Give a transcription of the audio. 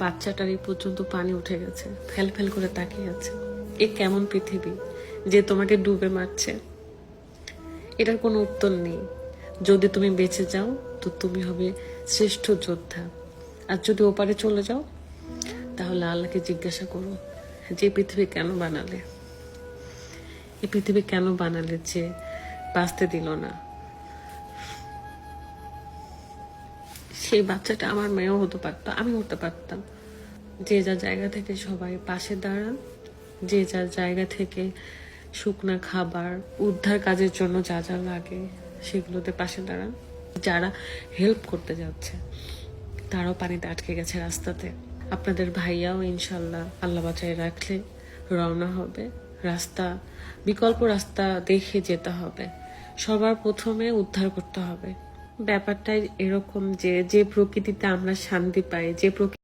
বাচ্চাটার এই পর্যন্ত পানি উঠে গেছে, ফেল ফেল করে তাকিয়ে আছে। এ কেমন পৃথিবী যে তোমাকে ডুবে মারছে? এটার কোনো উত্তর নেই। যদি তুমি বেঁচে যাও তো তুমি হবে শ্রেষ্ঠ যোদ্ধা, আর যদি ওপারে চলে যাও তাহলে আল্লাহকে জিজ্ঞাসা করো যে পৃথিবী কেন বানালে, এই পৃথিবী কেন বানালে যে বাঁচতে দিল না। সেই বাচ্চাটা আমার মেয়েও হতে পারতো, আমি হতে পারতাম। যে যার জায়গা থেকে সবাই পাশে দাঁড়ান, যে যার জায়গা থেকে শুকনা খাবার উদ্ধার কাজের জন্য যা যা লাগে সেগুলোতে পাশে দাঁড়ান। যারা হেল্প করতে যাচ্ছে তারাও পানিতে আটকে গেছে রাস্তাতে। আপনাদের ভাইয়াও ইনশাল্লাহ আল্লাহ বাঁচায় রাখলে রওনা হবে। রাস্তা, বিকল্প রাস্তা দেখে যেতে হবে। সবার প্রথমে উদ্ধার করতে হবে। ব্যাপারটাই এরকম যে যে প্রকৃতিতে আমরা শান্তি পাই, যে